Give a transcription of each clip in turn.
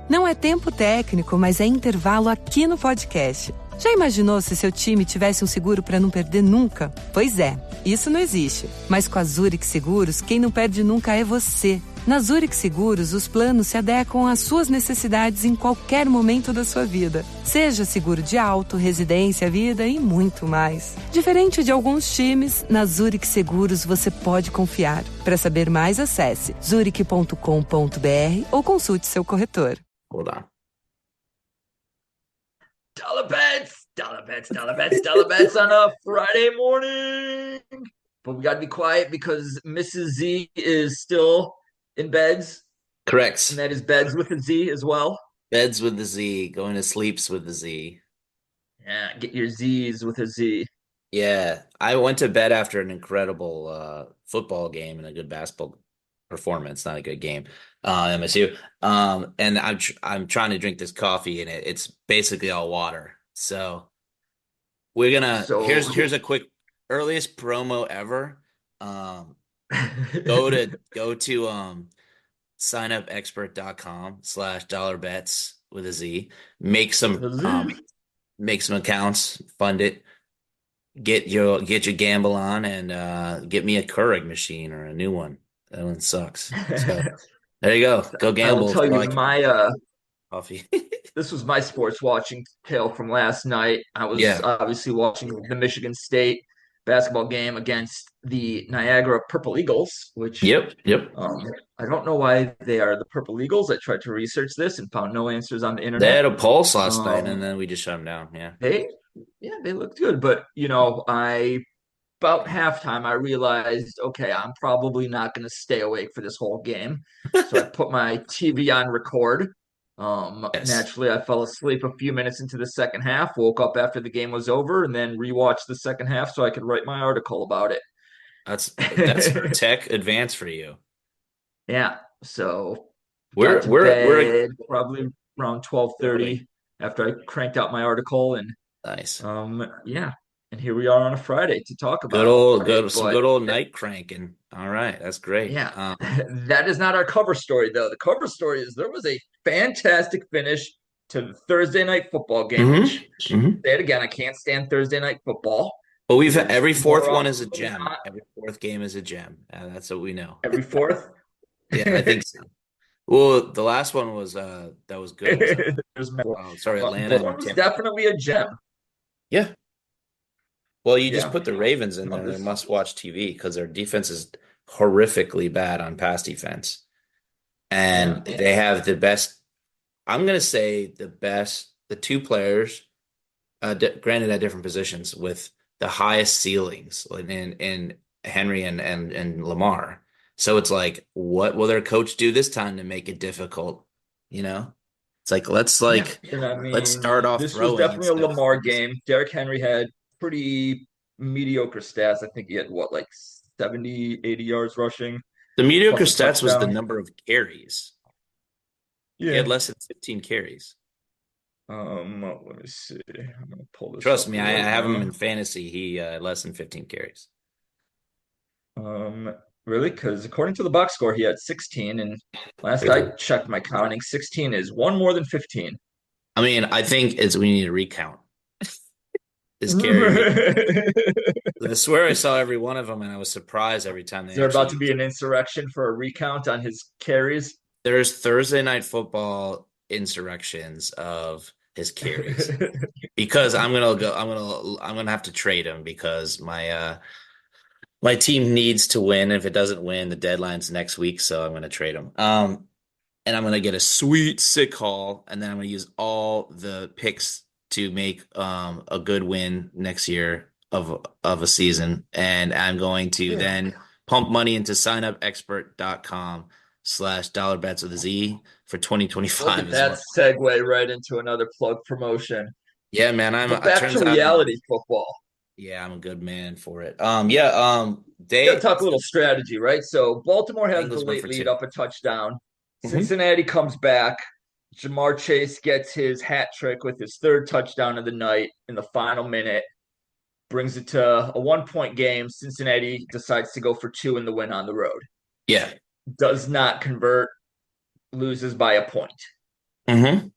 Não é tempo técnico, mas é intervalo aqui no podcast. Já imaginou se seu time tivesse um seguro para não perder nunca? Pois é, isso não existe. Mas com a Zurich Seguros, quem não perde nunca é você. Na Zurich Seguros, os planos se adequam às suas necessidades em qualquer momento da sua vida. Seja seguro de auto, residência, vida e muito mais. Diferente de alguns times, na Zurich Seguros você pode confiar. Para saber mais, acesse zurich.com.br ou consulte seu corretor. Hold on. Dollar bets on a Friday morning. But we got to be quiet because Mrs. Z is still in beds. Correct. And that is beds with a Z as well. Beds with the Z, going to sleeps with the Z. Yeah, get your Z's with a Z. Yeah, I went to bed after an incredible football game and a good basketball performance, not a good game, MSU. And I'm trying to drink this coffee and it's basically all water. So we're gonna here's a quick earliest promo ever. Go to signupexpert.com/$bets with a Z. Make some accounts, fund it, get your gamble on, and get me a Keurig machine or a new one. That one sucks. So there you go. Go gamble. I'll tell you my coffee. This was my sports watching tale from last night. I was obviously watching the Michigan State basketball game against the Niagara Purple Eagles, which Yep. I don't know why they are the Purple Eagles. I tried to research this and found no answers on the internet. They had a pulse last night, and then we just shut them down. Yeah, they looked good, but about halftime, I realized, okay, I'm probably not going to stay awake for this whole game. So I put my TV on record. Yes. Naturally, I fell asleep a few minutes into the second half, woke up after the game was over, and then rewatched the second half so I could write my article about it. That's tech advance for you. Yeah. So we're probably around 12:30 after I cranked out my article, and nice. And here we are on a Friday to talk about good old night cranking. All right, that's great. Yeah, that is not our cover story though. The cover story is there was a fantastic finish to the Thursday night football game. Which, say it again, I can't stand Thursday night football. But every fourth one is a gem. Every fourth game is a gem. That's what we know. Every fourth? Yeah, I think so. Well, the last one was that was good. Atlanta. That one was definitely a gem. Yeah. Well, you just put the Ravens in there. They must-watch TV because their defense is horrifically bad on pass defense. And they have the best, I'm going to say the two players, granted at different positions, with the highest ceilings in Henry and Lamar. So it's like, what will their coach do this time to make it difficult? It's like, let's start off this throwing. Was definitely a Lamar game. Derrick Henry had pretty mediocre stats. I think he had 70, 80 yards rushing. The mediocre stats was the number of carries. Yeah. He had less than 15 carries. Let me see. I'm gonna pull this. Trust me, I have him in fantasy. He had less than 15 carries. Really? Because according to the box score, he had 16, and last I checked my counting, 16 is one more than 15. I mean, I think we need to recount his carry. I swear I saw every one of them, and I was surprised every time they. Is there about to be an insurrection for a recount on his carries? There's Thursday night football insurrections of his carries because I'm gonna have to trade him because my team needs to win. If it doesn't win, the deadline's next week, so I'm gonna trade him. And I'm gonna get a sweet sick haul, and then I'm gonna use all the picks to make a good win next year of a season, and I'm going to then pump money into signupexpert.com/$bets with a Z for 2025. Look at that segue right into another plug promotion. Yeah, man, back to reality football. Yeah, I'm a good man for it. They gotta talk a little strategy, right? So Baltimore has the late lead up a touchdown. Cincinnati comes back. Ja'Marr Chase gets his hat trick with his third touchdown of the night in the final minute. Brings it to a 1-point game. Cincinnati decides to go for 2 in the win on the road. Yeah. Does not convert. loses by a point. Mm-hmm.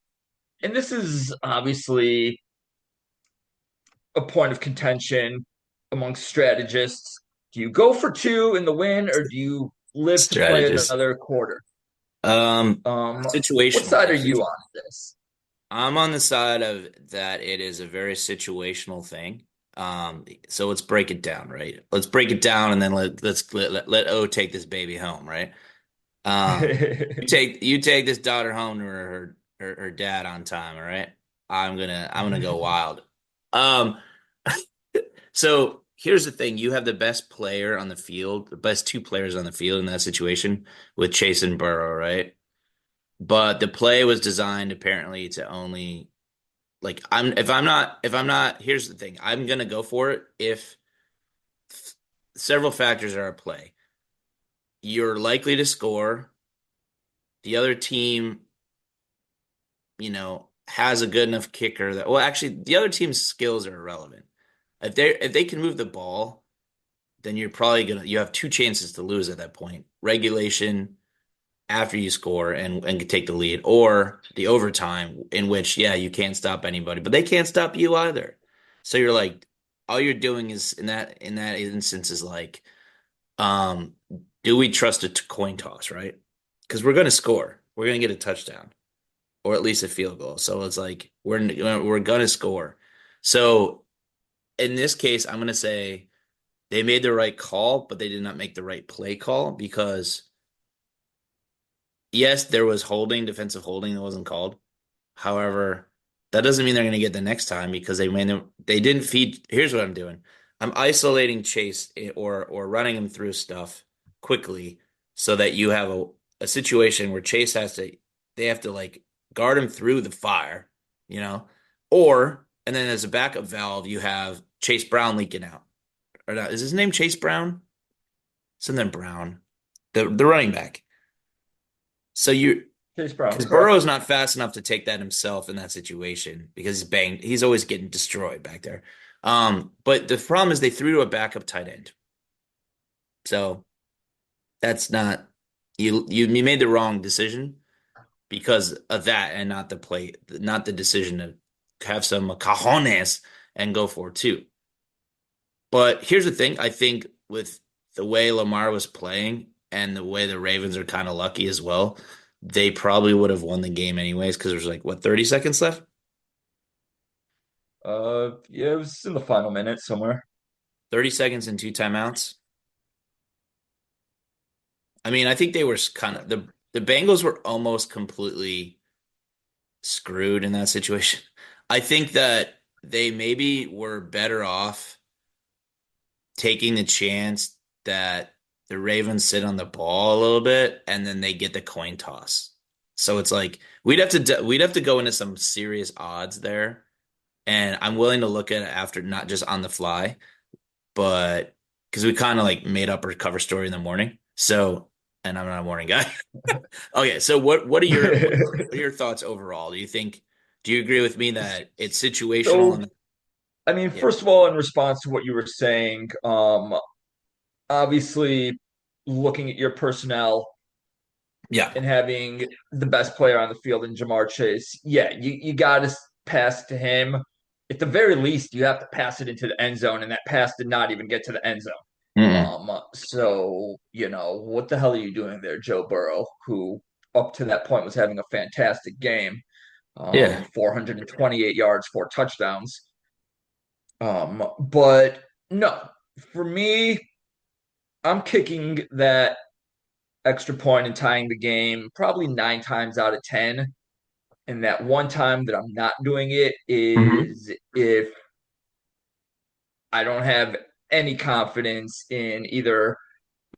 And this is obviously a point of contention amongst strategists. Do you go for two in the win, or do you live to play Strategist. another quarter? What Situational. side are you on this? I'm on the side of that it is a very situational thing. So let's break it down, right? Let's break it down and then let O take this baby home, right? You take this daughter home to her dad on time, all right? I'm gonna go wild. Um, so here's the thing: you have the best player on the field, the best two players on the field in that situation with Chase and Burrow, right? But the play was designed apparently to only like if I'm not here's the thing. I'm gonna go for it if several factors are at play. You're likely to score. The other team, has a good enough kicker that well actually the other team's skills are irrelevant. If they can move the ball, then you have two chances to lose at that point. Regulation after you score and take the lead, or the overtime in which, yeah, you can't stop anybody, but they can't stop you either. So you're like, all you're doing is in that instance is like, um, do we trust a coin toss, right? Because we're going to score, we're going to get a touchdown, or at least a field goal. So it's like we're going to score. So in this case, I'm going to say they made the right call, but they did not make the right play call because yes, there was defensive holding that wasn't called. However, that doesn't mean they're going to get the next time because they didn't feed. Here's what I'm doing. I'm isolating Chase or running him through stuff quickly so that you have a situation where Chase they have to like guard him through the fire, you know, and then as a backup valve, you have Chase Brown leaking out. Or not, is his name Chase Brown? Something Brown, the running back. So Chase Brown, because Burrow's not fast enough to take that himself in that situation because he's banged. He's always getting destroyed back there. But the problem is they threw to a backup tight end. So that's not you made the wrong decision because of that and not the decision to have some cajones and go for two. But here's the thing. I think with the way Lamar was playing and the way the Ravens are kind of lucky as well, they probably would have won the game anyways because there's like, what, 30 seconds left? Yeah, it was in the final minute somewhere. 30 seconds and two timeouts. I mean, I think they were kind of the Bengals were almost completely screwed in that situation. I think that they maybe were better off taking the chance that the Ravens sit on the ball a little bit and then they get the coin toss. So it's like we'd have to go into some serious odds there. And I'm willing to look at it after, not just on the fly, but because we kind of like made up our cover story in the morning. So, and I'm not a morning guy. Okay, so what are your thoughts overall? Do you agree with me that it's situational? So, I mean, first of all, in response to what you were saying, obviously looking at your personnel, yeah, and having the best player on the field in Ja'Marr Chase, yeah, you got to pass to him. At the very least, you have to pass it into the end zone, and that pass did not even get to the end zone. So, what the hell are you doing there, Joe Burrow, who up to that point was having a fantastic game? 428 yards, 4 touchdowns. But no, for me, I'm kicking that extra point and tying the game probably 9 times out of 10. And that one time that I'm not doing it is if I don't have any confidence in either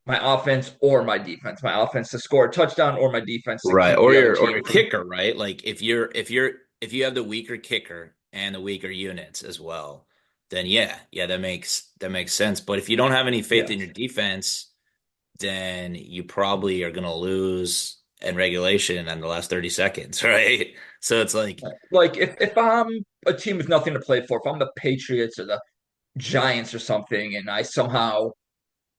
my offense or my defense. My offense to score a touchdown or my defense to right, keep or the your other team kicker, right? Like if you have the weaker kicker and the weaker units as well, then yeah, that makes sense. But if you don't have any faith in your defense, then you probably are going to lose in regulation in the last 30 seconds, right? So it's like if I'm a team with nothing to play for, if I'm the Patriots or the Giants or something, and I somehow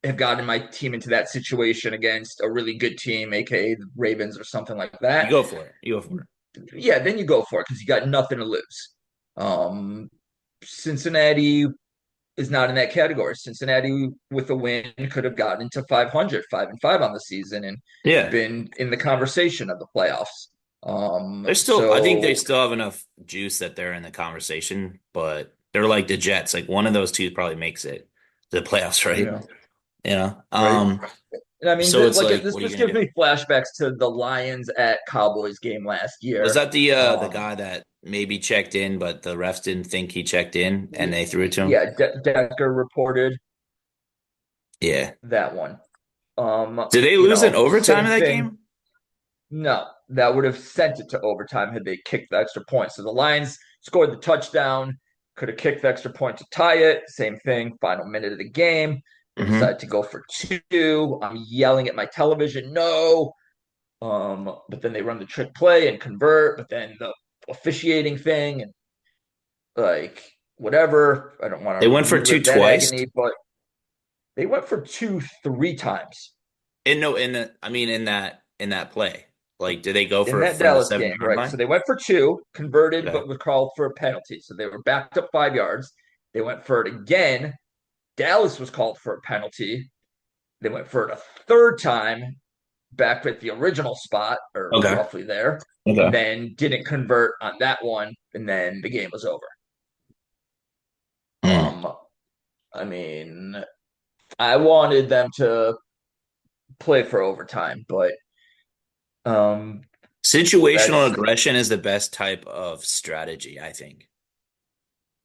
have gotten my team into that situation against a really good team, aka the Ravens or something like that. You go for it. Yeah, then you go for it because you got nothing to lose. Cincinnati is not in that category. Cincinnati with a win could have gotten to 500, 5-5 on the season, and been in the conversation of the playoffs. I think they still have enough juice that they're in the conversation, but they're like the Jets. Like one of those two probably makes it to the playoffs, right? Yeah. Right. And I mean, so it's this gives me flashbacks to the Lions at Cowboys game last year. Was that the guy that maybe checked in, but the refs didn't think he checked in, and they threw it to him? Yeah, Decker reported. Yeah, that one. Did they lose in overtime in that game? No, that would have sent it to overtime had they kicked the extra point. So the Lions scored the touchdown, could have kicked the extra point to tie it. Same thing, final minute of the game. They decided to go for 2. I'm yelling at my television, no. But then they run the trick play and convert, but then the officiating thing and like whatever. I don't want to. They went for 2 twice, but they went for 2 3 times. In that play. Like, did they go for that Dallas game? Right. Line? So they went for 2, converted, but was called for a penalty. So they were backed up 5 yards. They went for it again. Dallas was called for a penalty. They went for it a 3rd time, back at the original spot, or roughly there. Okay. Then didn't convert on that one, and then the game was over. I mean, I wanted them to play for overtime, but situational aggression is the best type of strategy, I think.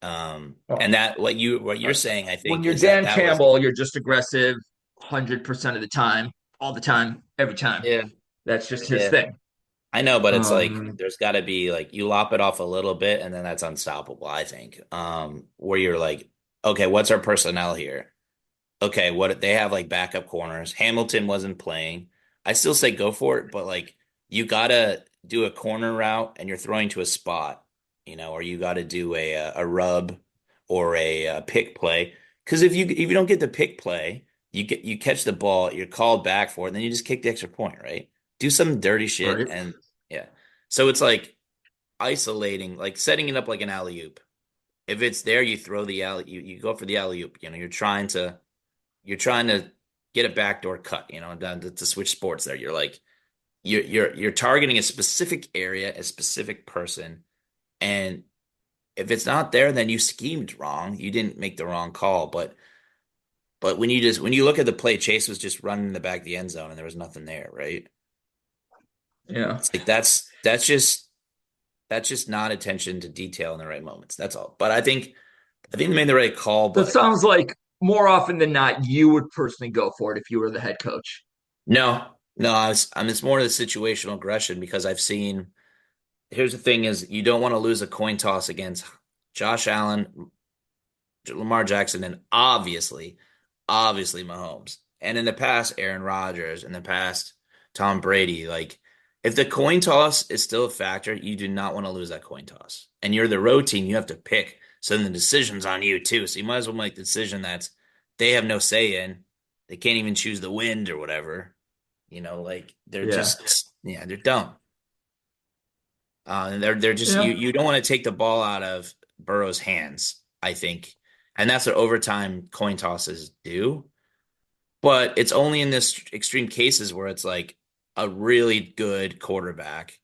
And that what you're saying, I think, when you're Dan Campbell, you're just aggressive 100% of the time, all the time, every time. Yeah, that's just his thing. I know, but it's like there's got to be like you lop it off a little bit, and then that's unstoppable. I think where you're like, okay, what's our personnel here? Okay, what they have like backup corners. Hamilton wasn't playing. I still say go for it, but like you gotta do a corner route and you're throwing to a spot, or you got to do a rub or a pick play. Because if you don't get the pick play, you catch the ball, you're called back for it, and then you just kick the extra point, right? Do some dirty shit, right. And so it's like isolating, like setting it up like an alley oop. If it's there, you throw the alley, you go for the alley oop. You're trying to get a backdoor cut, down to switch sports there. You're like, you're targeting a specific area, a specific person. And if it's not there, then you schemed wrong. You didn't make the wrong call. But when you look at the play, Chase was just running in the back of the end zone and there was nothing there, right? Yeah. It's like that's just not attention to detail in the right moments. That's all. But I think they made the right call. But it sounds like more often than not, you would personally go for it if you were the head coach. No, it's more of the situational aggression because I've seen. Here's the thing: is you don't want to lose a coin toss against Josh Allen, Lamar Jackson, and obviously Mahomes. And in the past, Aaron Rodgers. In the past, Tom Brady. Like, if the coin toss is still a factor, you do not want to lose that coin toss. And you're the road team; you have to pick. So then the decision's on you too. So you might as well make the decision that they have no say in. They can't even choose the wind or whatever. Like they're they're dumb. And they're just you don't want to take the ball out of Burrow's hands, I think. And that's what overtime coin tosses do. But it's only in this extreme cases where it's like a really good quarterback,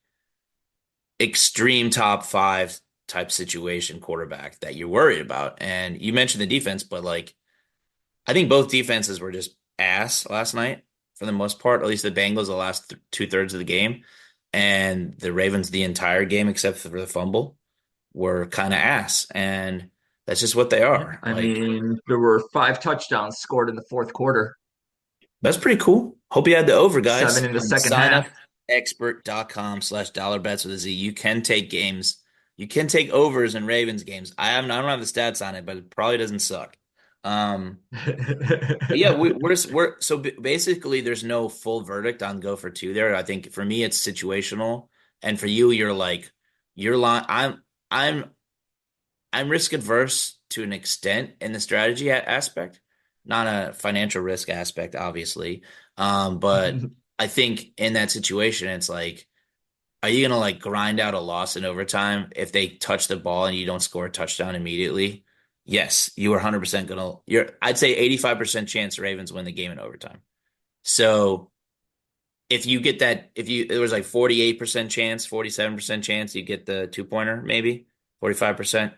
extreme top 5 type situation quarterback that you're worried about. And you mentioned the defense, but like I think both defenses were just ass last night for the most part, at least the Bengals the last 2/3 of the game. And the Ravens the entire game, except for the fumble, were kind of ass. And that's just what they are. I mean, there were 5 touchdowns scored in the 4th quarter. That's pretty cool. Hope you had the over, guys. 7 in the second half. Expert.com/$bets with a Z. You can take games. You can take overs in Ravens games. I don't have the stats on it, but it probably doesn't suck. But yeah, we're so basically there's no full verdict on go for 2 there. I think for me it's situational, and for you you're like I'm risk adverse to an extent in the strategy aspect not a financial risk aspect, obviously. But I think in that situation, it's like, are you gonna like grind out a loss in overtime if they touch the ball and you don't score a touchdown immediately? Yes, you are 100% gonna. I'd say 85% chance the Ravens win the game in overtime. So if you get that, if you there was like 48% chance, 47% chance you get the 2-pointer, maybe 45%.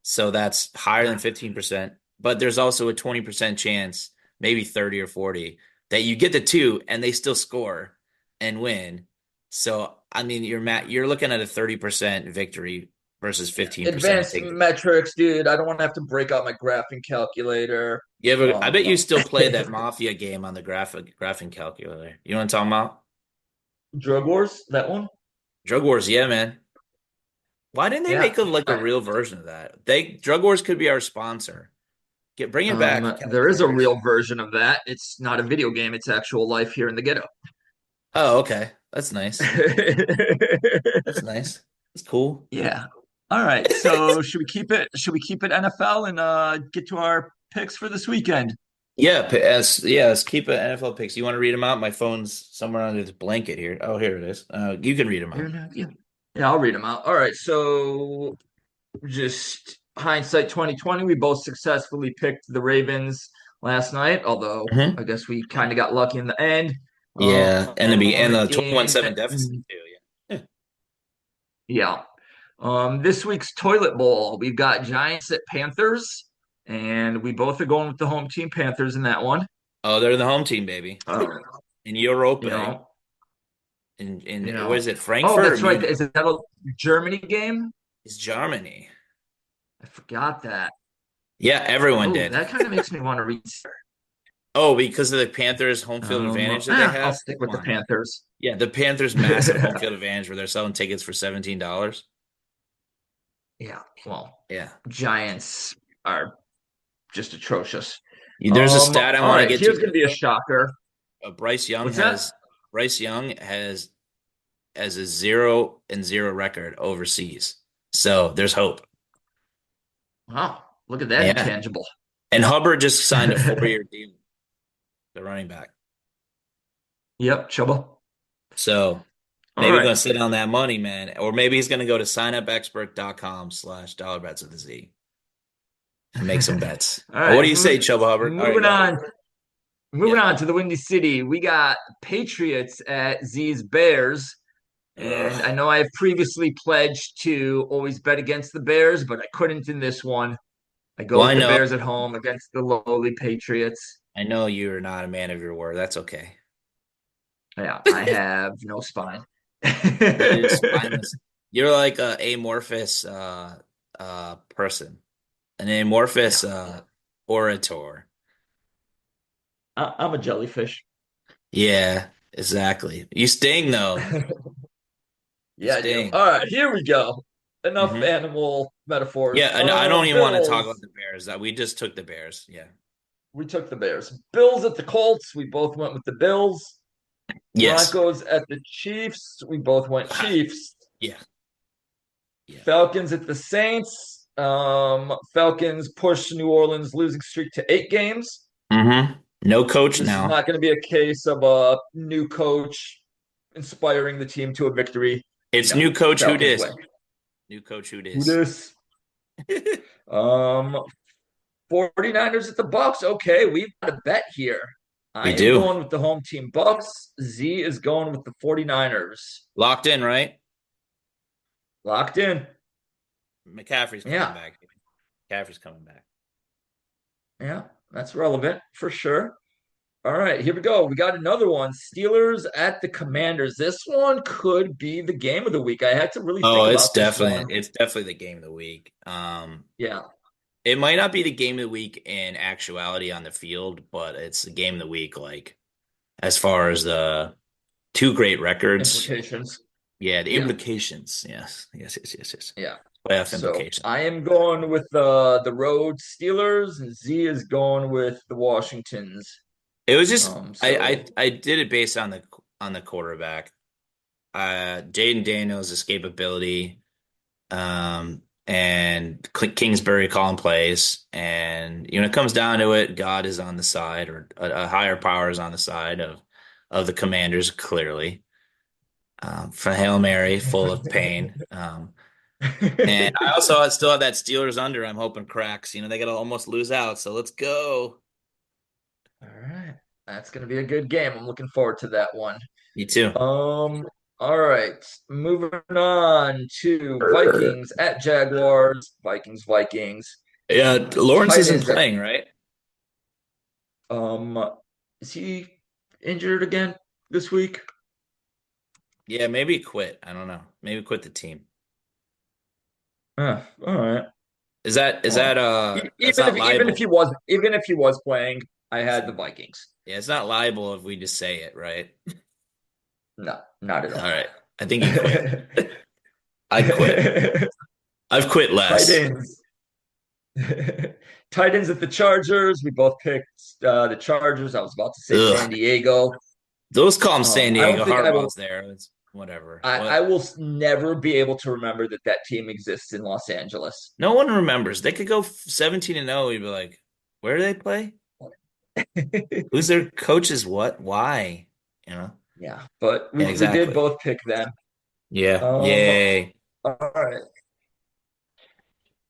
So that's higher than 15%. But there's also a 20% chance, maybe 30 or 40, that you get the 2 and they still score and win. So I mean, you're looking at a 30% victory versus 15%. Advanced metrics, dude. I don't want to have to break out my graphing calculator. I bet you still play that Mafia game on the graphing calculator. You know what I'm talking about? Drug Wars, that one? Drug Wars, yeah, man. Why didn't they make a real version of that? Drug Wars could be our sponsor. Bring it back. There is a real version of that. It's not a video game. It's actual life here in the ghetto. Oh, okay. That's nice. That's nice. That's cool. Yeah. All right. So should we keep it NFL and get to our picks for this weekend? Yeah, let's keep it NFL picks. You want to read them out? My phone's somewhere under this blanket here. Oh, here it is. You can read them out. Yeah, I'll read them out. All right. So just hindsight 2020, we both successfully picked the Ravens last night, although I guess we kind of got lucky in the end. Yeah, and the 21-7 deficit too. Yeah. This week's toilet bowl, we've got Giants at Panthers, and we both are going with the home team Panthers in that one. Oh, they're the home team, baby. In Europe, what is it, Frankfurt? Oh, that's right. Is that a Germany game? It's Germany. I forgot that. Yeah, everyone did. That kind of makes me want to read. Oh, because of the Panthers' home field advantage that they have? I'll stick with the Panthers. Yeah, the Panthers' massive home field advantage where they're selling tickets for $17. Yeah, well, yeah. Giants are just atrocious. There's a stat I want to get to. Here's going to be a shocker. Bryce Young has a 0-0 record overseas. So there's hope. Wow, look at that intangible. And Hubbard just signed a 4-year deal. The running back. Yep, Chubba. So maybe he's going to sit on that money, man. Or maybe he's going to go to signupexpert.com/$bets with a Z and make some bets. What do you say, Chubba Hubbard? Moving on to the Windy City. We got Patriots at Z's Bears. And I know I have previously pledged to always bet against the Bears, but I couldn't in this one. I go with the Bears at home against the lowly Patriots. I know you're not a man of your word. That's okay. Yeah, I have no spine. You're like an amorphous person, an amorphous orator. I'm a jellyfish. Yeah, exactly. You sting though. Yeah. Sting. All right, here we go. Enough animal metaphors. Yeah, I don't even want to talk about the Bears. We just took the Bears. Yeah. We took the Bears. Bills at the Colts. We both went with the Bills. Yes. Broncos at the Chiefs. We both went Chiefs. Yeah. Falcons at the Saints. Falcons push New Orleans losing streak to 8 games. No coach now. It's not going to be a case of a new coach inspiring the team to a victory. It's new coach who dis. New coach who dis. 49ers at the Bucks. Okay, we've got a bet here. I'm going with the home team Bucks. Z is going with the 49ers. Locked in, right? Locked in. McCaffrey's coming back. McCaffrey's coming back. Yeah, that's relevant for sure. All right, here we go. We got another one. Steelers at the Commanders. This one could be the game of the week. I had to really think about it's definitely the game of the week. Yeah. It might not be the game of the week in actuality on the field, but it's the game of the week, like as far as the two great records. Implications. Yeah, the implications. Yes. Yeah. Playoff implications. I am going with the road Steelers, and Z is going with the Washingtons. It was just I did it based on the quarterback. Jaden Daniels' escapability. and Kingsbury calling plays. And when it comes down to it, God is on the side, or a higher power is on the side of the Commanders, clearly. For Hail Mary, full of pain. And I also still have that Steelers under. I'm hoping cracks. They got to almost lose out. So let's go. All right. That's going to be a good game. I'm looking forward to that one. Me too. All right. Moving on to Vikings at Jaguars. Vikings. Yeah, Lawrence isn't playing, right? Is he injured again this week? Yeah, maybe quit. I don't know. Maybe quit the team. All right. Is that even if he was playing, I had the Vikings. Yeah, it's not liable if we just say it, right? No, not at all. All right. I think he quit. I quit. I've quit less. Tight ends at the Chargers. We both picked the Chargers. I was about to say San Diego. Those call them San Diego. Harbaugh's there. It's whatever. I will never be able to remember that team exists in Los Angeles. No one remembers. They could go 17-0. You'd be like, where do they play? Who's their coaches? What? Why? Yeah, but we did both pick them. Yeah. Yay. All right.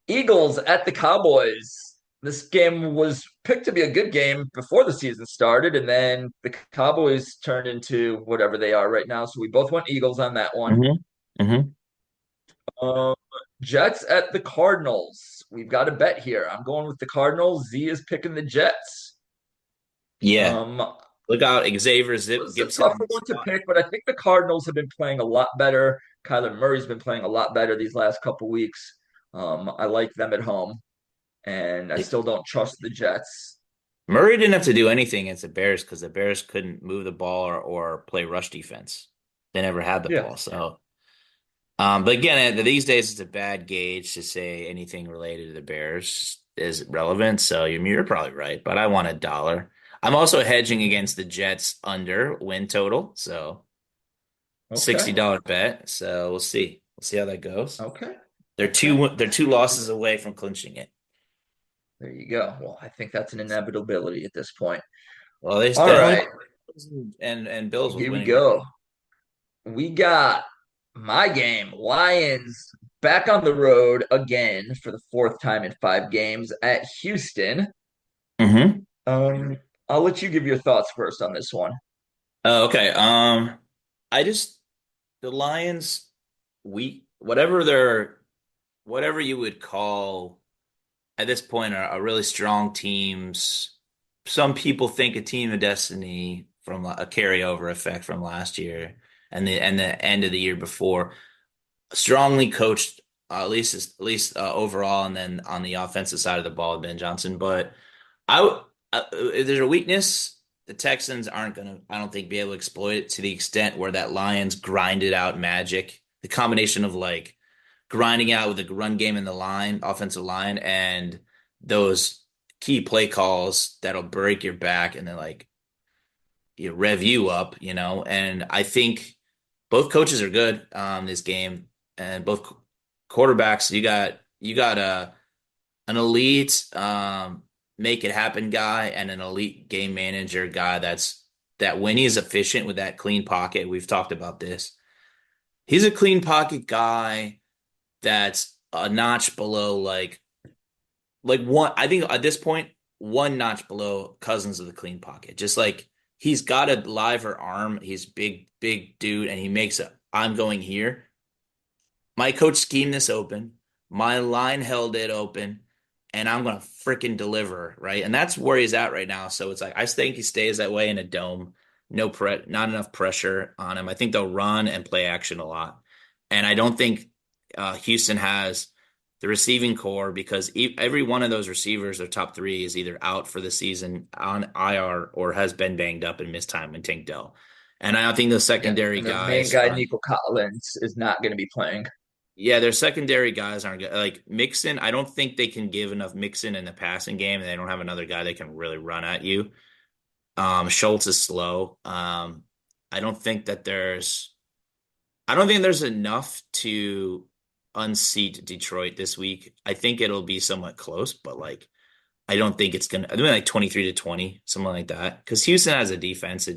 Eagles at the Cowboys. This game was picked to be a good game before the season started, and then the Cowboys turned into whatever they are right now. So we both went Eagles on that one. Jets at the Cardinals. We've got a bet here. I'm going with the Cardinals. Z is picking the Jets. Yeah. Look out, Xavier Gibson. It's a tougher one to pick, but I think the Cardinals have been playing a lot better. Kyler Murray's been playing a lot better these last couple weeks. I like them at home, and I still don't trust the Jets. Murray didn't have to do anything against the Bears because the Bears couldn't move the ball or play rush defense. They never had the ball. So, but again, these days it's a bad gauge to say anything related to the Bears is relevant. So you're probably right, but I want $1. I'm also hedging against the Jets under win total. So $60 bet. So we'll see. We'll see how that goes. Okay. They're two losses away from clinching it. There you go. Well, I think that's an inevitability at this point. Well, all right. And Bills. Here we go. We got my game. Lions back on the road again for the fourth time in 5 games at Houston. I'll let you give your thoughts first on this one. Okay. The Lions, whatever you would call at this point are really strong teams. Some people think a team of destiny from a carryover effect from last year and the end of the year before. Strongly coached, at least overall, and then on the offensive side of the ball, Ben Johnson. But if there's a weakness, the Texans aren't going to, I don't think, be able to exploit it to the extent where that Lions grinded out magic. The combination of like grinding out with the run game in the offensive line, and those key play calls that'll break your back and then like rev you up, and I think both coaches are good this game, and both quarterbacks. You got an elite make it happen guy and an elite game manager guy that when he's efficient with that clean pocket. We've talked about this. He's a clean pocket guy that's a notch below like one. I think at this point, one notch below Cousins of the clean pocket. Just like he's got a liver arm. He's big dude, and he makes I'm going here. My coach schemed this open. My line held it open, and I'm going to freaking deliver, right? And that's where he's at right now. So it's like I think he stays that way in a dome. Not enough pressure on him. I think they'll run and play action a lot, and I don't think Houston has the receiving core because every one of those receivers, their top 3, is either out for the season on IR or has been banged up and missed time in Tank Dell. And I don't think the secondary guys. The main guy, Nico Collins, is not going to be playing. Yeah, their secondary guys aren't good. Like Mixon, I don't think they can give enough Mixon in the passing game, and they don't have another guy that can really run at you. Schultz is slow. I don't think there's enough to unseat Detroit this week. I think it'll be somewhat close, but like I don't think it's gonna. I mean, like 23-20, something like that. Because Houston has a defense.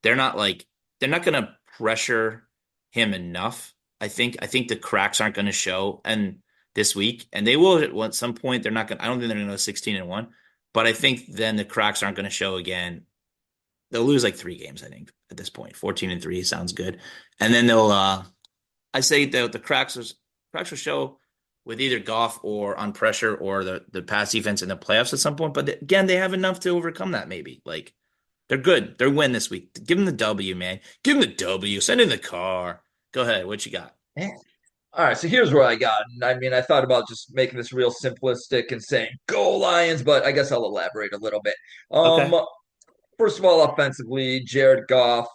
They're not like they're not gonna pressure him enough. I think the cracks aren't gonna show and this week, and they will at some point. They're not gonna. I don't think they're gonna go 16-1, but I think then the cracks aren't gonna show again. They'll lose like 3 games, I think, at this point. 14-3 sounds good. And then they'll I say that the cracks will show with either Goff or on pressure or the pass defense in the playoffs at some point. But again, they have enough to overcome that maybe. Like they're good. They're win this week. Give them the W, man. Give them the W. Send in the car. Go ahead. What you got? All right, so here's where I got. I mean, I thought about just making this real simplistic and saying "Go Lions," but I guess I'll elaborate a little bit. Okay. First of all, offensively, Jared Goff,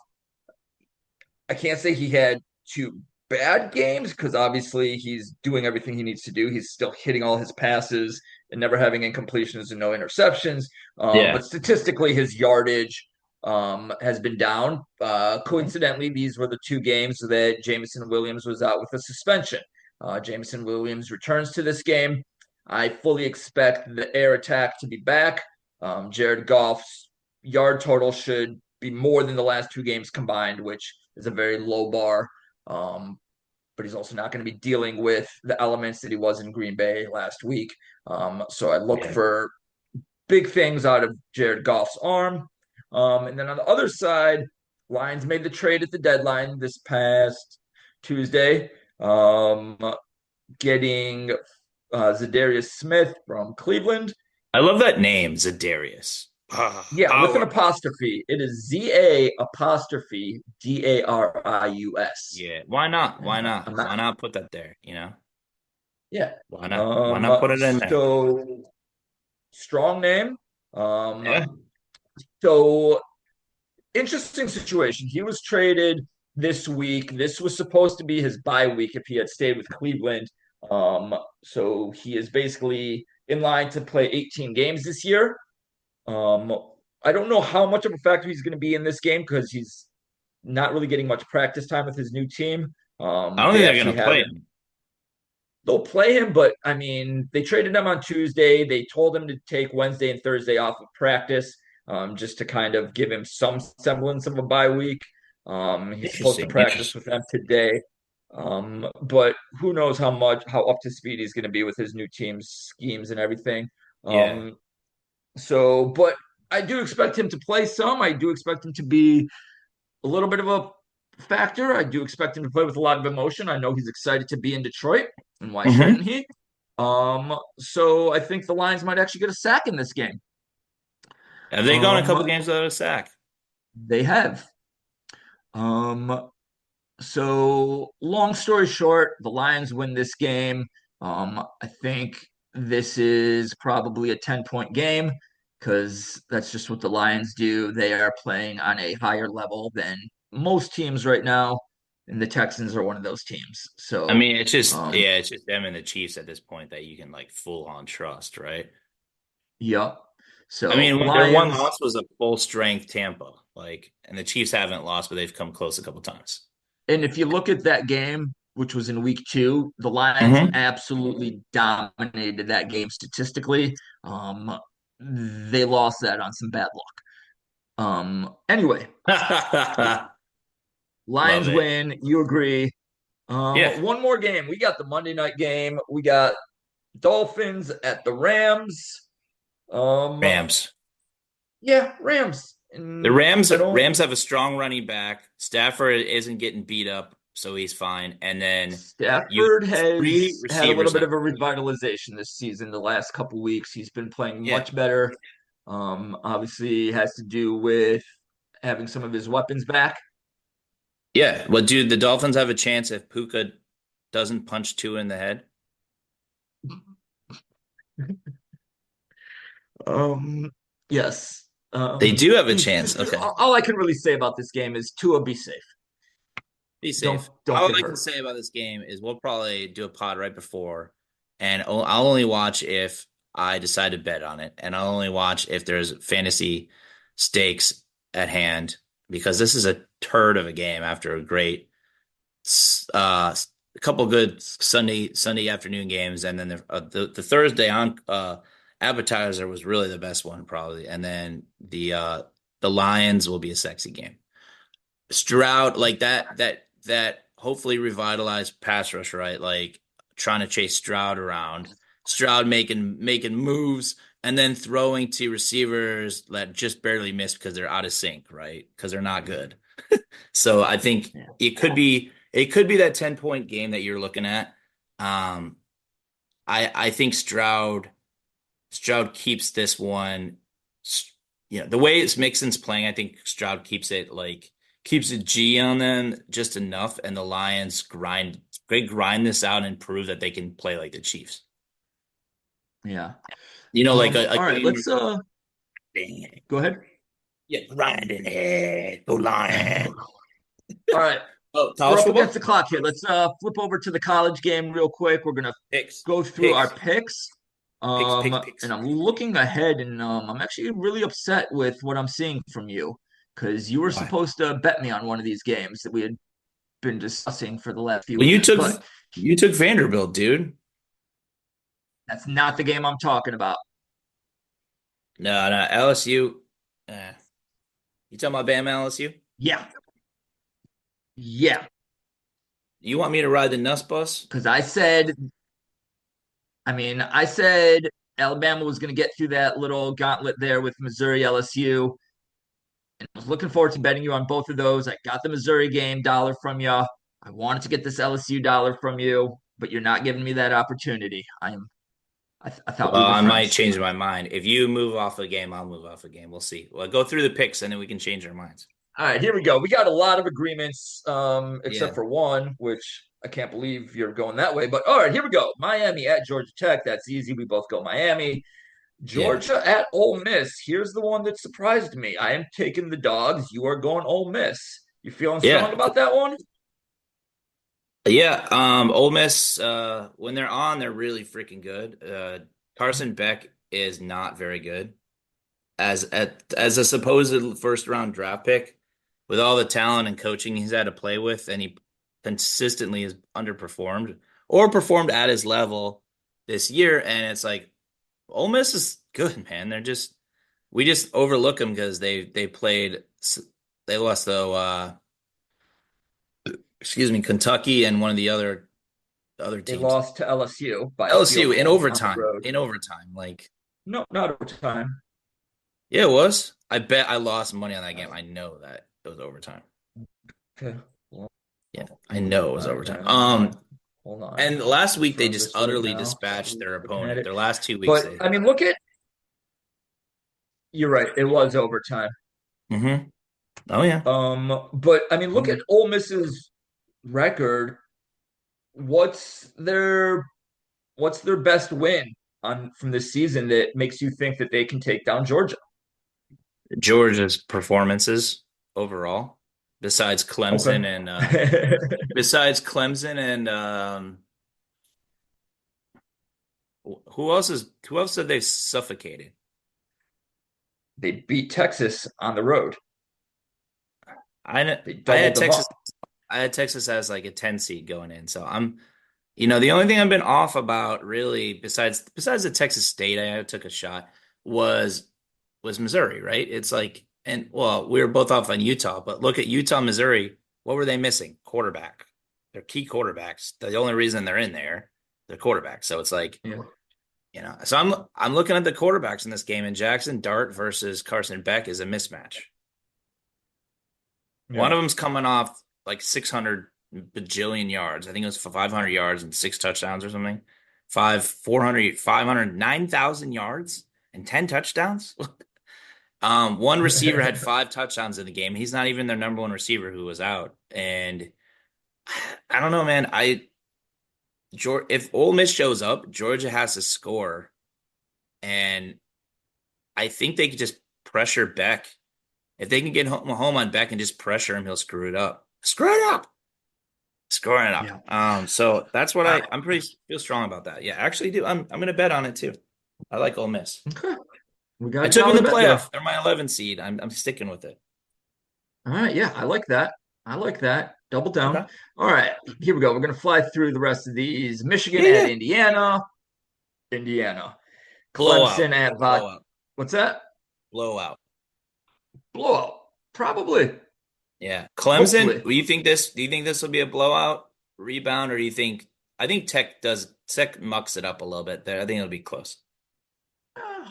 I can't say he had 2 bad games because obviously he's doing everything he needs to do. He's still hitting all his passes and never having incompletions and no interceptions. But statistically, his yardage has been down. Coincidentally, these were the 2 games that Jameson Williams was out with a suspension. Jameson Williams returns to this game. I fully expect the air attack to be back. Jared Goff's yard total should be more than the last 2 games combined, which is a very low bar. But he's also not going to be dealing with the elements that he was in Green Bay last week. So I look for big things out of Jared Goff's arm. And then on the other side, Lions made the trade at the deadline this past Tuesday, getting Za'Darius Smith from Cleveland. I love that name, Za'Darius. Yeah, with an apostrophe. It is ZA''DARIUS. Yeah, why not? Why not? Why not put that there? Yeah. Why not? Why not put it in there? So strong name. So interesting situation. He was traded this week. This was supposed to be his bye week if he had stayed with Cleveland. So he is basically in line to play 18 games this year. I don't know how much of a factor he's going to be in this game because he's not really getting much practice time with his new team. I don't think they're going to play him. They'll play him, but I mean, they traded him on Tuesday. They told him to take Wednesday and Thursday off of practice, just to kind of give him some semblance of a bye week. He's supposed to practice with them today. But who knows how up to speed he's going to be with his new team's schemes and everything. So, but I do expect him to play some. I do expect him to be a little bit of a factor. I do expect him to play with a lot of emotion. I know he's excited to be in Detroit, and why shouldn't he? So I think the Lions might actually get a sack in this game. Have they gone a couple games without a sack? They have. So long story short, the Lions win this game. I think this is probably a 10-point game because that's just what the Lions do. They are playing on a higher level than most teams right now, and the Texans are one of those teams. So I mean, it's just it's just them and the Chiefs at this point that you can like full on trust, right? Yep. So I mean, their one loss was a full strength Tampa, and the Chiefs haven't lost, but they've come close a couple times. And if you look at that game, which was in week 2, the Lions absolutely dominated that game statistically. They lost that on some bad luck. Anyway, Lions win. You agree? One more game. We got the Monday night game. We got Dolphins at the Rams. Rams. Yeah, Rams. The Rams have a strong running back. Stafford isn't getting beat up, so he's fine. And then Stafford has had a little bit of a revitalization this season. The last couple weeks, he's been playing much better. Obviously, it has to do with having some of his weapons back. Yeah, well, dude, the Dolphins have a chance if Puka doesn't punch Tua in the head. Yes. They do have a chance. Okay. All I can really say about this game is Tua, be safe. Be safe. All I can say about this game is we'll probably do a pod right before, and I'll only watch if I decide to bet on it, and I'll only watch if there's fantasy stakes at hand, because this is a turd of a game after a great a couple good Sunday afternoon games, and then the Thursday on appetizer was really the best one probably, and then the Lions will be a sexy game. Stroud like that hopefully revitalized pass rush, right? Like trying to chase Stroud around, Stroud making moves and then throwing to receivers that just barely miss because they're out of sync, right? Because they're not good. So I think it could be that 10-point game that you're looking at. I think Stroud keeps this one. The way it's Mixon's playing, I think Stroud keeps it G on them just enough, and the Lions grind this out and prove that they can play like the Chiefs. Yeah. All right, let's go ahead. Yeah, grinding it. Go Lions. All right. We're up against the clock here. Let's flip over to the college game real quick. We're gonna go through our picks. Picks. And I'm looking ahead, and I'm actually really upset with what I'm seeing from you, because you were supposed to bet me on one of these games that we had been discussing for the last few weeks. You took Vanderbilt, dude. That's not the game I'm talking about. No, LSU. You talking about Bama LSU? Yeah. You want me to ride the Nuss bus? Because I said Alabama was going to get through that little gauntlet there with Missouri LSU. And I was looking forward to betting you on both of those. I got the Missouri game $1 from you. I wanted to get this LSU $1 from you, but you're not giving me that opportunity. I thought I might change my mind. If you move off a game, I'll move off a game. We'll see. Well, go through the picks and then we can change our minds. All right, here we go. We got a lot of agreements, except for one, which I can't believe you're going that way. But all right, here we go. Miami at Georgia Tech. That's easy. We both go Miami. Georgia at Ole Miss. Here's the one that surprised me. I am taking the Dogs. You are going Ole Miss. You feeling strong about that one? Yeah. Ole Miss, when they're on, they're really freaking good. Carson Beck is not very good as a supposed first round draft pick. With all the talent and coaching he's had to play with, and he consistently has underperformed or performed at his level this year. And it's like, Ole Miss is good, man. We just overlook them because they lost Kentucky and one of the other teams. They lost to LSU in overtime. No, not overtime. Yeah, it was. I bet I lost money on that game. I know that it was overtime. Okay. Well, yeah, I know it was overtime. Hold on. And last week they just utterly dispatched their opponent. Their last 2 weeks. But you're right. It was overtime. Mm-hmm. Oh yeah. But look at Ole Miss's record. What's their best win from this season that makes you think that they can take down Georgia? Georgia's performances overall, besides Clemson and who else said they suffocated? They beat Texas on the road. I had Texas as like a 10 seed going in. So the only thing I've been off about really besides the Texas State I took a shot was Missouri, right? It's like, we were both off on Utah, but look at Utah, Missouri. What were they missing? Quarterback. They're key quarterbacks. The only reason they're in there, they're quarterbacks. So it's like, so I'm looking at the quarterbacks in this game, and Jackson Dart versus Carson Beck is a mismatch. Yeah. One of them's coming off like 600 bajillion yards. I think it was 500 yards and 6 touchdowns or something. 9,000 yards and 10 touchdowns. One receiver had 5 touchdowns in the game. He's not even their number one receiver who was out. And I don't know, man. If Ole Miss shows up, Georgia has to score. And I think they could just pressure Beck. If they can get home on Beck and just pressure him, he'll screw it up. Scoring it up. Yeah. So that's what I'm pretty feel strong about that. Yeah, I actually do. I'm going to bet on it too. I like Ole Miss. Okay. I took them in the playoff. They're my 11 seed. I'm sticking with it. All right. Yeah, I like that. Double down. Okay. All right, here we go. We're going to fly through the rest of these. Michigan at Indiana. Indiana. Clemson at Blowout. What's that? Blowout. Probably. Yeah. Clemson, do you think this will be a blowout rebound, or do you think I think Tech mucks it up a little bit there. I think it'll be close.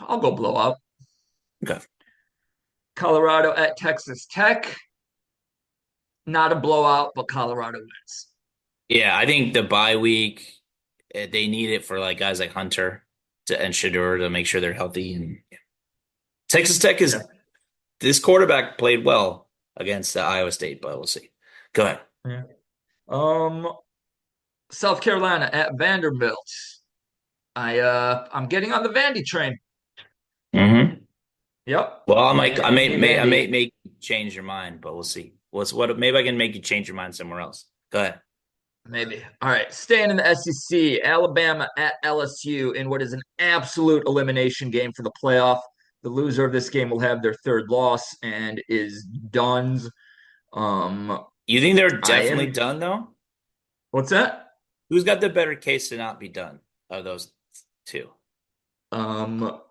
I'll go blowout. Okay. Colorado at Texas Tech. Not a blowout, but Colorado wins. Yeah, I think the bye week, they need it for like guys like Hunter and Shedeur to make sure they're healthy. And Texas Tech this quarterback played well against Iowa State, but we'll see. Go ahead. Yeah. South Carolina at Vanderbilt. I'm getting on the Vandy train. Mm-hmm. Yep. Well, I may make you change your mind, but we'll see. Maybe I can make you change your mind somewhere else. Go ahead. Maybe. All right. Staying in the SEC, Alabama at LSU in what is an absolute elimination game for the playoff. The loser of this game will have their third loss and is done. You think they're definitely done though? What's that? Who's got the better case to not be done of those two? The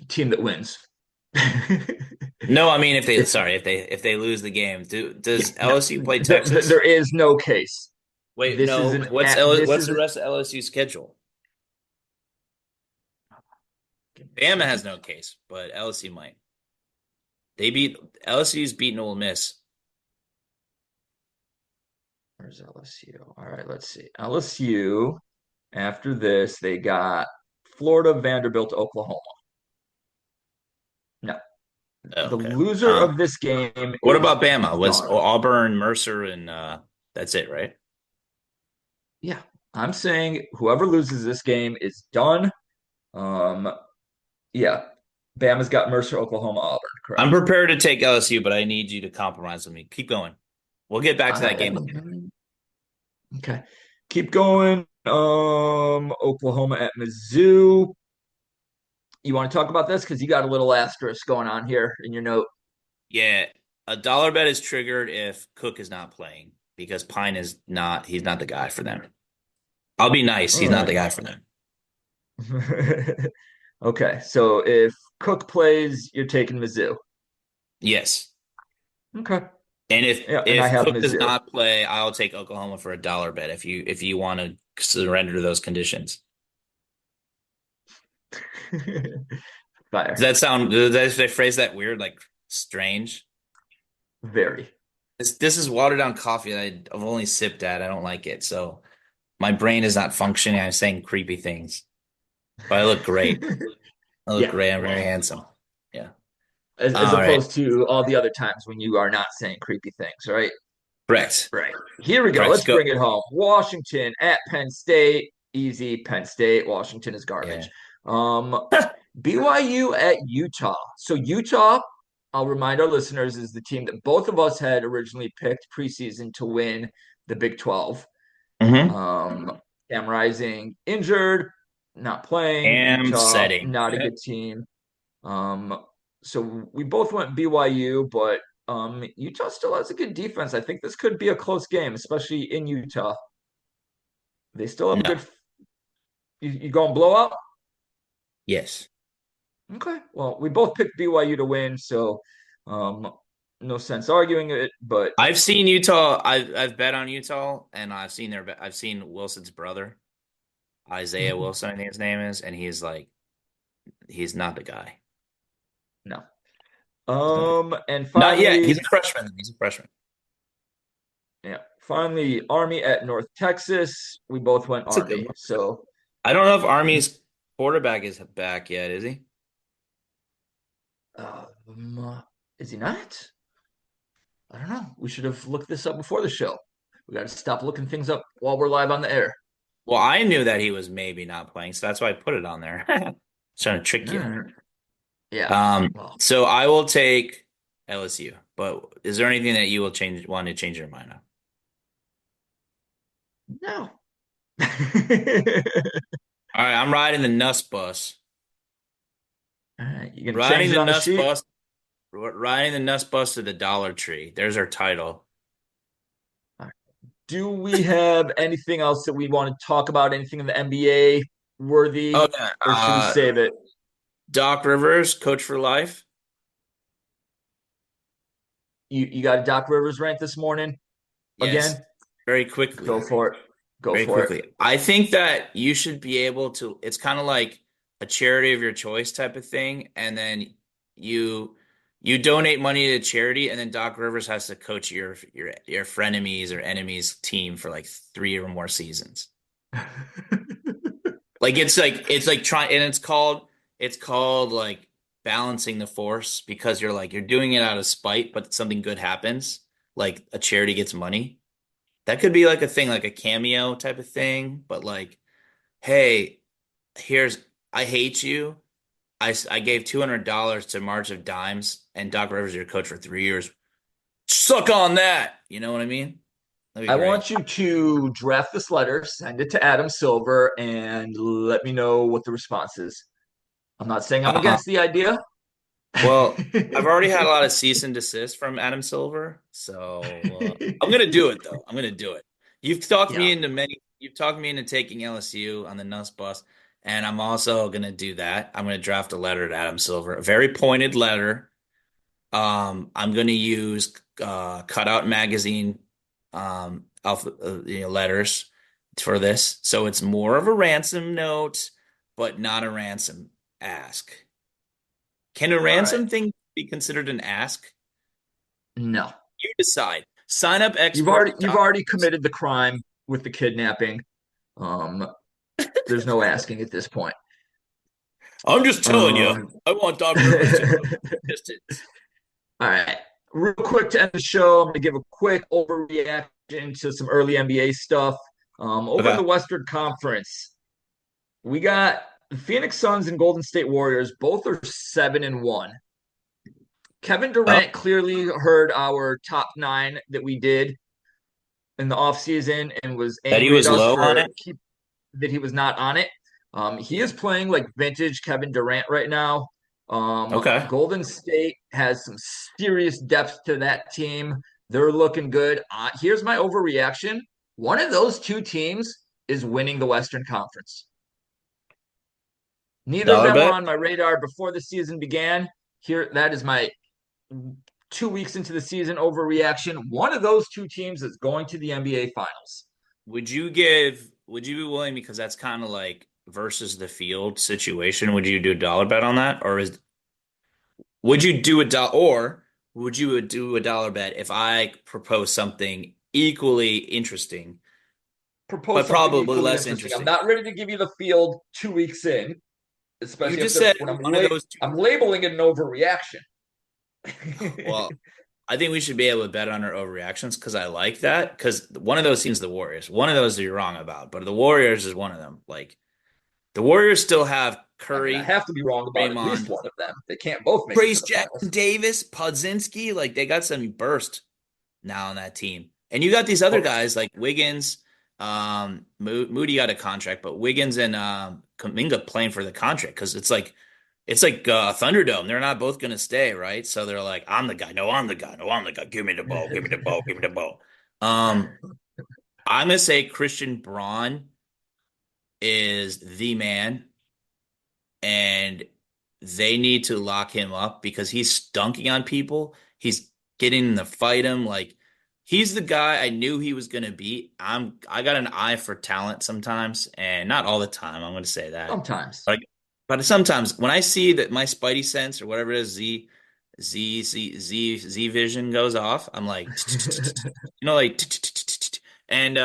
team that wins. No, I mean if they lose the game, does LSU play Texas? There is no case. Wait, what's the rest of LSU's schedule? Bama has no case, but LSU might. LSU's beaten Ole Miss. Where's LSU? All right, let's see. LSU, after this, they got Florida, Vanderbilt, Oklahoma. No. Okay. The loser of this game. What about Bama? Was Auburn, Mercer, and that's it, right? Yeah. I'm saying whoever loses this game is done. Yeah. Bama's got Mercer, Oklahoma, Auburn. Correct. I'm prepared to take LSU, but I need you to compromise with me. Keep going. We'll get back to that game. Okay. Keep going. Oklahoma at Mizzou. You want to talk about this? Because you got a little asterisk going on here in your note. Yeah. A dollar bet is triggered if Cook is not playing because Pine he's not the guy for them. I'll be nice. He's not the guy for them. Okay. So if Cook plays, you're taking Mizzou. Yes. Okay. And if Cook does not play, I'll take Oklahoma for a dollar bet if you want to surrender to those conditions. Fire. Does they phrase that weird, like strange? Very. This is watered down coffee that I've only sipped at. I don't like it. So my brain is not functioning. I'm saying creepy things. But I look great. I look great. I'm very handsome. Yeah. As opposed to all the other times when you are not saying creepy things, right? Correct. Right. Here we go. Let's bring it home. Washington at Penn State. Easy. Penn State. Washington is garbage. Yeah. BYU at Utah. So Utah, I'll remind our listeners, is the team that both of us had originally picked preseason to win the Big 12. Mm-hmm. Cam Rising injured, not playing. Utah, not a good team. So we both went BYU, but Utah still has a good defense. I think this could be a close game, especially in Utah. They still have a good. You going blowout? Yes. Okay. Well, we both picked BYU to win, so no sense arguing it. But I've seen Utah. I've bet on Utah, and I've seen Wilson's brother, Isaiah Wilson, I think his name is, and he's not the guy. No. And finally, not yet. He's a freshman. Yeah. Finally, Army at North Texas. We both went Army. So I don't know if Army's quarterback is back yet. Is he? Is he not? I don't know. We should have looked this up before the show. We got to stop looking things up while we're live on the air. Well, I knew that he was maybe not playing, so that's why I put it on there. Trying to trick you. Yeah. So I will take LSU. But is there anything that you will want to change your mind on? No. All right, I'm riding the Nuss bus. All right, you gonna riding the Nuss bus. Riding the Nuss bus to the Dollar Tree. There's our title. Do we have anything else that we want to talk about? Anything in the NBA worthy? Oh, yeah. Or should we save it? Doc Rivers, coach for life. You got a Doc Rivers rant this morning? Yes. Again? Very quickly. Go for it. Very quickly. I think that you should be able to, it's kind of like a charity of your choice type of thing. And then you donate money to charity, and then Doc Rivers has to coach your frenemies or enemies team for like 3 or more seasons. It's like trying, and it's called like balancing the force, because you're doing it out of spite, but something good happens, like a charity gets money. That could be like a thing, like a cameo type of thing, but like, hey, I hate you. I gave $200 to March of Dimes, and Doc Rivers is your coach for 3 years. Suck on that. You know what I mean? I want you to draft this letter, send it to Adam Silver, and let me know what the response is. I'm not saying I'm against the idea. Well, I've already had a lot of cease and desist from Adam Silver, so I'm gonna do it though. I'm gonna do it. You've talked me into taking LSU on the Nuss bus, and I'm also gonna do that. I'm gonna draft a letter to Adam Silver, a very pointed letter. I'm gonna use Cutout Magazine letters for this, so it's more of a ransom note, but not a ransom ask. Can a ransom thing be considered an ask? No. You decide. Sign up expert. You've already committed the crime with the kidnapping. There's no asking at this point. I'm just telling you. I want Dr. Pistons. All right. Real quick to end the show, I'm going to give a quick overreaction to some early NBA stuff. Over in the Western Conference, we got the Phoenix Suns and Golden State Warriors. Both are 7-1. Kevin Durant clearly heard our top 9 that we did in the offseason and was angry that he was low on it. That he was not on it. He is playing like vintage Kevin Durant right now. Golden State has some serious depth to that team. They're looking good. Here's my overreaction. One of those 2 teams is winning the Western Conference. Neither of them were on my radar before the season began. That is my 2 weeks into the season overreaction. One of those 2 teams is going to the NBA Finals. Would you be willing, because that's kind of like versus the field situation, would you do a dollar bet on that? Or would you do a dollar bet if I propose something equally interesting, but probably less interesting? I'm not ready to give you the field 2 weeks in. Especially you just said I'm labeling it an overreaction. Well, I think we should be able to bet on our overreactions, because I like that. Because one of those teams, the Warriors, one of those you're wrong about, but the Warriors is one of them. Like, the Warriors still have Curry. I have to be wrong about at least one of them. They can't both make Trace Jackson Davis, Podziemski. Like, they got some burst now on that team, and you got these other guys like Wiggins. Moody got a contract, but Wiggins and Kuminga playing for the contract, because it's like Thunderdome. They're not both going to stay, right? So they're like, I'm the guy. No, I'm the guy. No, I'm the guy. Give me the ball. Give me the ball. Give me the ball. I'm going to say Christian Braun is the man, and they need to lock him up because he's dunking on people. He's getting to fight him. Like, he's the guy I knew he was going to be. I got an eye for talent sometimes, and not all the time. I'm going to say that. Sometimes. But sometimes when I see that my Spidey sense or whatever it is, Z vision goes off, I'm like, like, and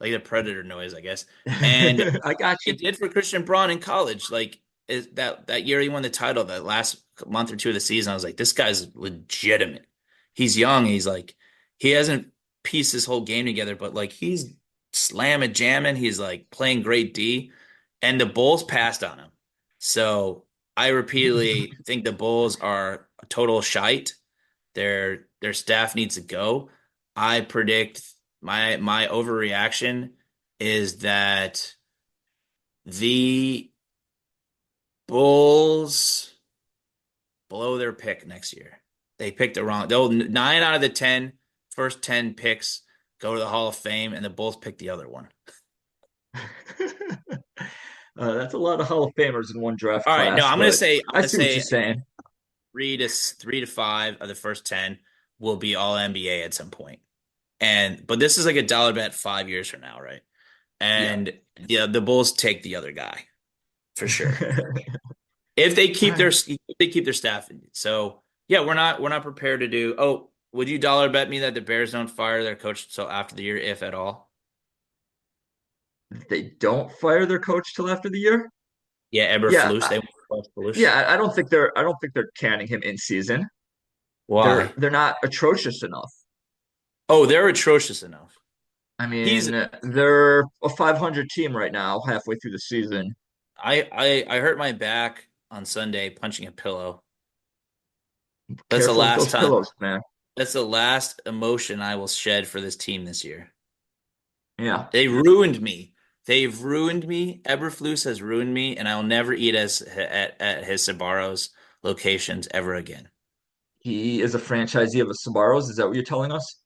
like the Predator noise, I guess. And I got you. It did for Christian Braun in college. Like, that year he won the title, that last month or 2 of the season, I was like, this guy's legitimate. He's young. He's like, he hasn't pieced his whole game together, but like, he's slamming, jamming. He's like playing great D, and the Bulls passed on him. So I repeatedly think the Bulls are a total shite. Their staff needs to go. I predict my overreaction is that the Bulls blow their pick next year. They picked the wrong. 9 out of the 10 first 10 picks go to the Hall of Fame, and the Bulls pick the other one. That's a lot of Hall of Famers in one draft All class. Right, no, I'm going to say I see what you're saying. 3 to 5 of the first 10 will be all NBA at some point. But this is like a dollar bet 5 years from now, right? And the Bulls take the other guy for sure. if they keep their staff. So yeah, we're not prepared to do. Oh, would you dollar bet me that the Bears don't fire their coach until after the year, if at all? They don't fire their coach till after the year? Yeah, Eberflus. I don't think they're canning him in season. Why? They're not atrocious enough. Oh, they're atrocious enough. I mean, they're a 500 team right now, halfway through the season. I hurt my back on Sunday punching a pillow. That's the last time. Pillows, man. That's the last emotion I will shed for this team this year. Yeah. They ruined me. They've ruined me. Eberflus has ruined me, and I'll never eat at his Sbarro's locations ever again. He is a franchisee of a Sbarro's. Is that what you're telling us?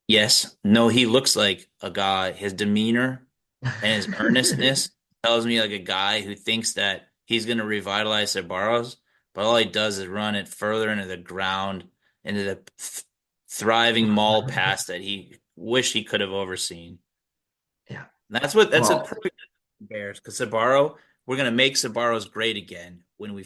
Yes. No, he looks like a guy. His demeanor and his earnestness tells me like a guy who thinks that he's going to revitalize Sbarro's, but all he does is run it further into the ground, into the thriving mall past that he wished he could have overseen. Yeah. That's a perfect Bears, because Sbarro, we're going to make Sbarro's great again when we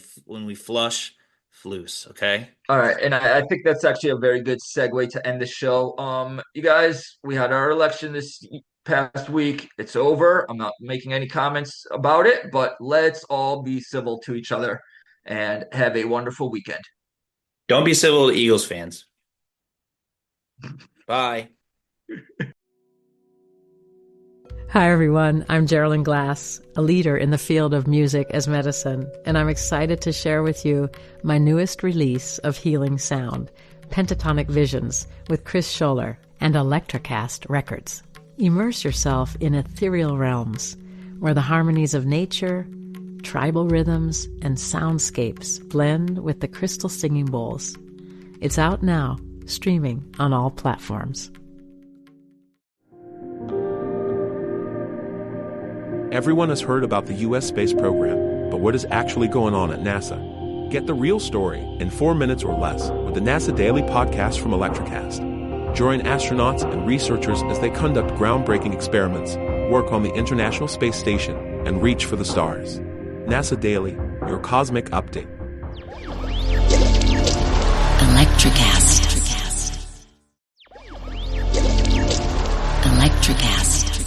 flush Flus, okay? All right, and I think that's actually a very good segue to end the show. You guys, we had our election this past week. It's over. I'm not making any comments about it, but let's all be civil to each other and have a wonderful weekend. Don't be civil to Eagles fans. Bye. Hi, everyone. I'm Geraldine Glass, a leader in the field of music as medicine, and I'm excited to share with you my newest release of healing sound, Pentatonic Visions, with Chris Scholler and Electrocast Records. Immerse yourself in ethereal realms where the harmonies of nature, tribal rhythms, and soundscapes blend with the crystal singing bowls. It's out now, streaming on all platforms. Everyone has heard about the U.S. space program, but what is actually going on at NASA? Get the real story in 4 minutes or less with the NASA Daily Podcast from Electrocast. Join astronauts and researchers as they conduct groundbreaking experiments, work on the International Space Station, and reach for the stars. NASA Daily, your cosmic update. Electrocast. Electrocast.